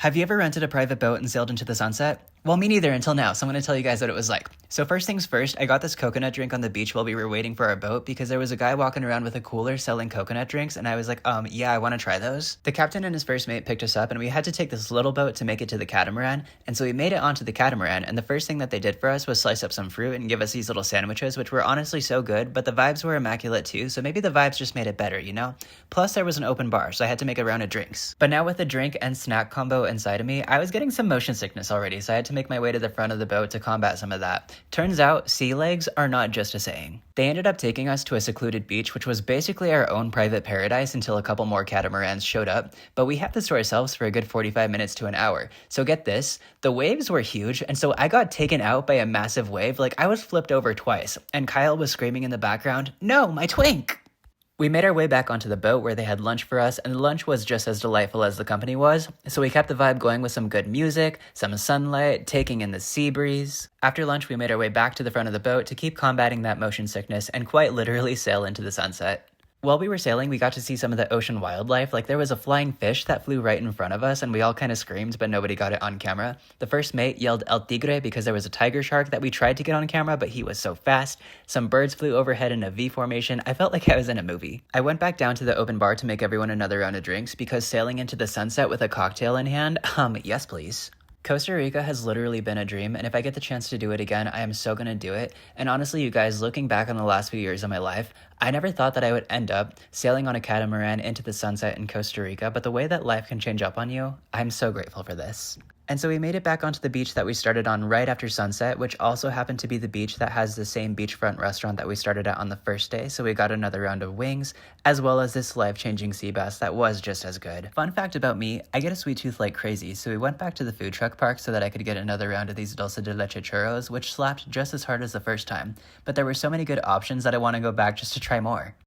Have you ever rented a private boat and sailed into the sunset? Well, me neither until now, so I'm going to tell you guys what it was like. So first things first, I got this coconut drink on the beach while we were waiting for our boat because there was a guy walking around with a cooler selling coconut drinks, and I was like, yeah, I want to try those. The captain and his first mate picked us up, and we had to take this little boat to make it to the catamaran, and so we made it onto the catamaran, and the first thing that they did for us was slice up some fruit and give us these little sandwiches, which were honestly so good, but the vibes were immaculate too, so maybe the vibes just made it better, you know? Plus, there was an open bar, so I had to make a round of drinks. But now with the drink and snack combo inside of me, I was getting some motion sickness already, so I had to make my way to the front of the boat to combat some of that. Turns out, sea legs are not just a saying. They ended up taking us to a secluded beach, which was basically our own private paradise until a couple more catamarans showed up, but we had this to ourselves for a good 45 minutes to an hour. So get this, the waves were huge, and so I got taken out by a massive wave, like I was flipped over twice, and Kyle was screaming in the background, "No, my twink!" We made our way back onto the boat where they had lunch for us, and the lunch was just as delightful as the company was, so we kept the vibe going with some good music, some sunlight, taking in the sea breeze. After lunch, we made our way back to the front of the boat to keep combating that motion sickness and quite literally sail into the sunset. While we were sailing, we got to see some of the ocean wildlife, like there was a flying fish that flew right in front of us, and we all kind of screamed, but nobody got it on camera. The first mate yelled El Tigre because there was a tiger shark that we tried to get on camera, but he was so fast. Some birds flew overhead in a V formation. I felt like I was in a movie. I went back down to the open bar to make everyone another round of drinks because sailing into the sunset with a cocktail in hand, yes please. Costa Rica has literally been a dream, and if I get the chance to do it again, I am so gonna do it. And honestly, you guys, looking back on the last few years of my life, I never thought that I would end up sailing on a catamaran into the sunset in Costa Rica, but the way that life can change up on you, I'm so grateful for this. And so we made it back onto the beach that we started on right after sunset, which also happened to be the beach that has the same beachfront restaurant that we started at on the first day, so we got another round of wings, as well as this life-changing sea bass that was just as good. Fun fact about me, I get a sweet tooth like crazy, so we went back to the food truck park so that I could get another round of these dulce de leche churros, which slapped just as hard as the first time. But there were so many good options that I want to go back just to try more.